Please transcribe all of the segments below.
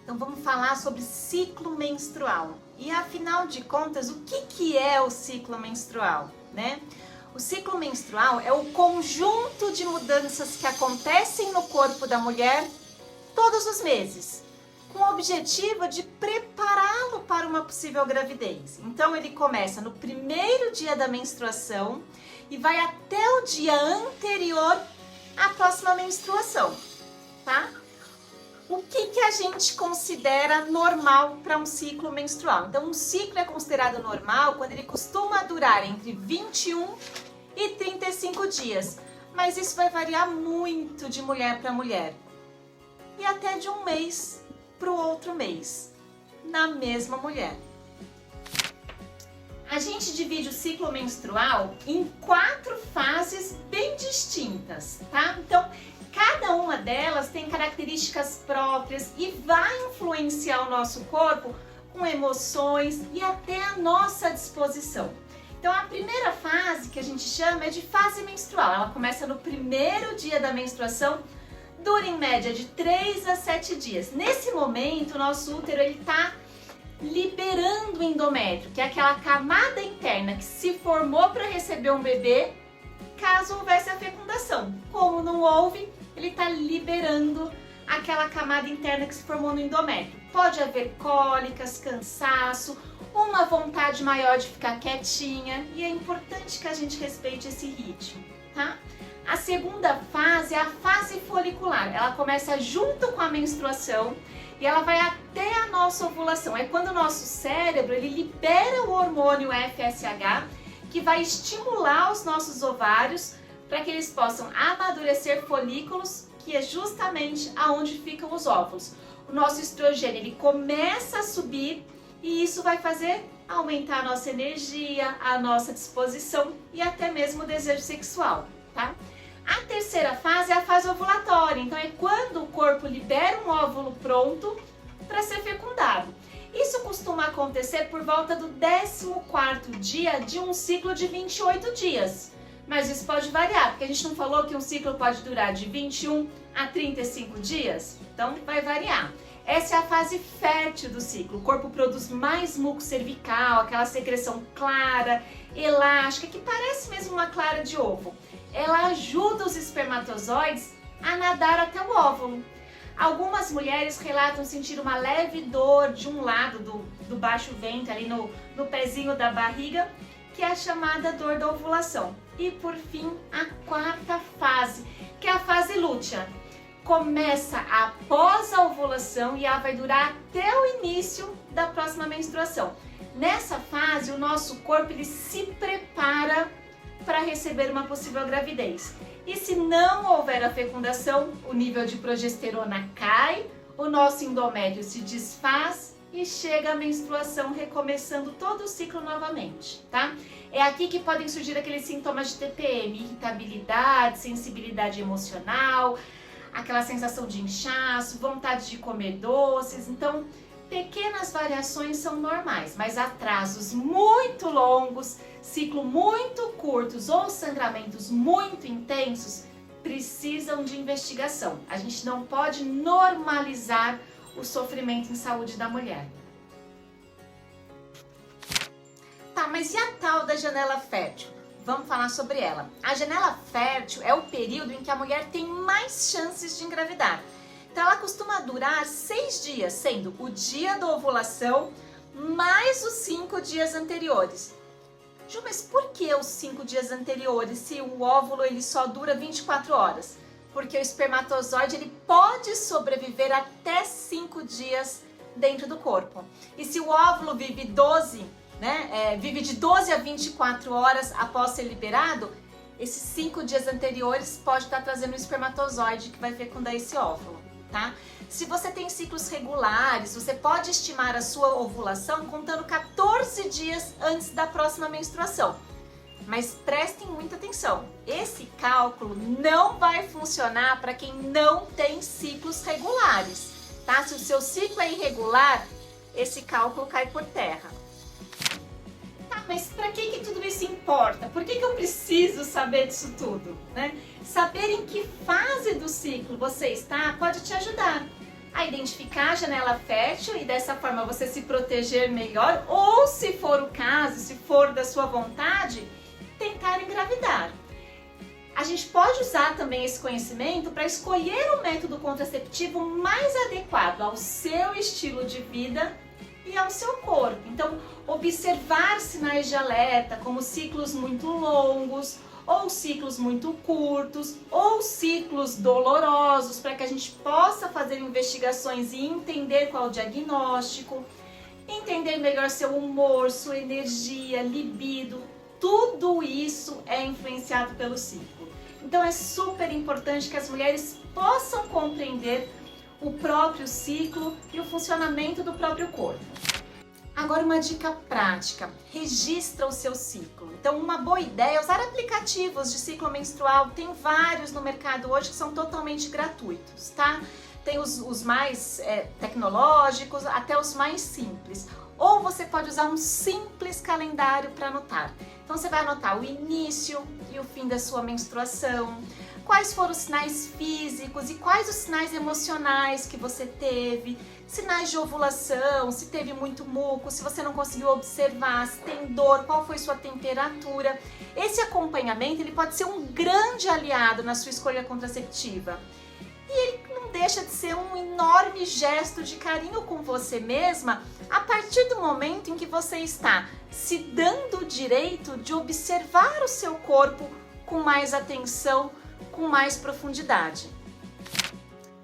Então vamos falar sobre ciclo menstrual. E afinal de contas, o que é o ciclo menstrual, né? O ciclo menstrual é o conjunto de mudanças que acontecem no corpo da mulher todos os meses, com o objetivo de prepará-lo para uma possível gravidez. Então ele começa no primeiro dia da menstruação e vai até o dia anterior à próxima menstruação, tá? O que a gente considera normal para um ciclo menstrual? Então, um ciclo é considerado normal quando ele costuma durar entre 21 e 35 dias, mas isso vai variar muito de mulher para mulher e até de um mês para o outro mês, na mesma mulher. A gente divide o ciclo menstrual em 4 fases bem distintas, tá? Então, cada uma delas tem características próprias e vai influenciar o nosso corpo com emoções e até a nossa disposição. Então, a primeira fase que a gente chama é de fase menstrual. Ela começa no primeiro dia da menstruação, dura em média de 3 a 7 dias. Nesse momento, o nosso útero está liberando o endométrio, que é aquela camada interna que se formou para receber um bebê, caso houvesse a fecundação. Como não houve, ele está liberando aquela camada interna que se formou no endométrio. Pode haver cólicas, cansaço, uma vontade maior de ficar quietinha, e é importante que a gente respeite esse ritmo, tá? A segunda fase é a fase folicular. Ela começa junto com a menstruação e ela vai até a nossa ovulação. É quando o nosso cérebro ele libera o hormônio FSH, que vai estimular os nossos ovários para que eles possam amadurecer folículos, que é justamente aonde ficam os óvulos. O nosso estrogênio ele começa a subir e isso vai fazer aumentar a nossa energia, a nossa disposição e até mesmo o desejo sexual, tá? A terceira fase é a fase ovulatória, então é quando o corpo libera um óvulo pronto para ser fecundado. Isso costuma acontecer por volta do 14º dia de um ciclo de 28 dias. Mas isso pode variar, porque a gente não falou que um ciclo pode durar de 21 a 35 dias? Então vai variar. Essa é a fase fértil do ciclo. O corpo produz mais muco cervical, aquela secreção clara, elástica, que parece mesmo uma clara de ovo. Ela ajuda os espermatozoides a nadar até o óvulo. Algumas mulheres relatam sentir uma leve dor de um lado do baixo ventre, ali no pezinho da barriga, que é a chamada dor da ovulação. E por fim, a quarta fase, que é a fase lútea. Começa após a ovulação e ela vai durar até o início da próxima menstruação. Nessa fase, o nosso corpo ele se prepara para receber uma possível gravidez. E se não houver a fecundação, o nível de progesterona cai, o nosso endométrio se desfaz e chega a menstruação, recomeçando todo o ciclo novamente, tá? É aqui que podem surgir aqueles sintomas de TPM, irritabilidade, sensibilidade emocional, aquela sensação de inchaço, vontade de comer doces. Então, pequenas variações são normais, mas atrasos muito longos, ciclo muito curtos ou sangramentos muito intensos precisam de investigação. A gente não pode normalizar o sofrimento em saúde da mulher. Tá, mas e a tal da janela fértil? Vamos falar sobre ela. A janela fértil é o período em que a mulher tem mais chances de engravidar. Então ela costuma durar 6 dias, sendo o dia da ovulação mais os 5 dias anteriores. Ju, mas por que os 5 dias anteriores se o óvulo ele só dura 24 horas? Porque o espermatozoide ele pode sobreviver até 5 dias dentro do corpo. E se o óvulo vive 12, vive de 12 a 24 horas após ser liberado, esses 5 dias anteriores pode estar trazendo um espermatozoide que vai fecundar esse óvulo, tá? Se você tem ciclos regulares, você pode estimar a sua ovulação contando 14 dias antes da próxima menstruação. Mas prestem muita atenção, esse cálculo não vai funcionar para quem não tem ciclos regulares, tá? Se o seu ciclo é irregular, esse cálculo cai por terra. Tá, mas para que tudo isso importa? Por que eu preciso saber disso tudo, né? Saber em que fase do ciclo você está pode te ajudar. a identificar a janela fértil e dessa forma você se proteger melhor, ou se for o caso, se for da sua vontade, tentar engravidar. A gente pode usar também esse conhecimento para escolher o método contraceptivo mais adequado ao seu estilo de vida e ao seu corpo. Então, observar sinais de alerta, como ciclos muito longos, ou ciclos muito curtos, ou ciclos dolorosos, para que a gente possa fazer investigações e entender qual é o diagnóstico, entender melhor seu humor, sua energia, libido, tudo isso é influenciado pelo ciclo. Então é super importante que as mulheres possam compreender o próprio ciclo e o funcionamento do próprio corpo. Agora uma dica prática, registra o seu ciclo. Então uma boa ideia é usar aplicativos de ciclo menstrual, tem vários no mercado hoje que são totalmente gratuitos, tá? Tem os mais tecnológicos até os mais simples. Ou você pode usar um simples calendário para anotar. Então você vai anotar o início e o fim da sua menstruação, quais foram os sinais físicos e quais os sinais emocionais que você teve, sinais de ovulação, se teve muito muco, se você não conseguiu observar, se tem dor, qual foi sua temperatura. Esse acompanhamento ele pode ser um grande aliado na sua escolha contraceptiva. E ele não deixa de ser um enorme gesto de carinho com você mesma a partir do momento em que você está se dando o direito de observar o seu corpo com mais atenção, com mais profundidade.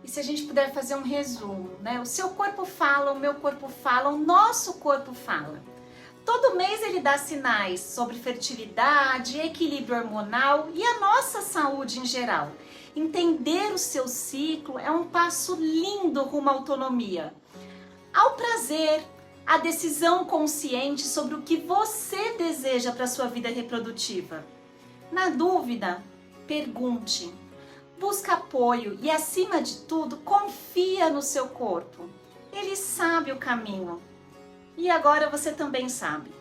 E se a gente puder fazer um resumo, né? O seu corpo fala, o meu corpo fala, o nosso corpo fala. Todo mês ele dá sinais sobre fertilidade, equilíbrio hormonal e a nossa saúde em geral. Entender o seu ciclo é um passo lindo rumo à autonomia, ao prazer, à decisão consciente sobre o que você deseja para a sua vida reprodutiva. Na dúvida, pergunte, busca apoio e, acima de tudo, confia no seu corpo. Ele sabe o caminho. E agora você também sabe.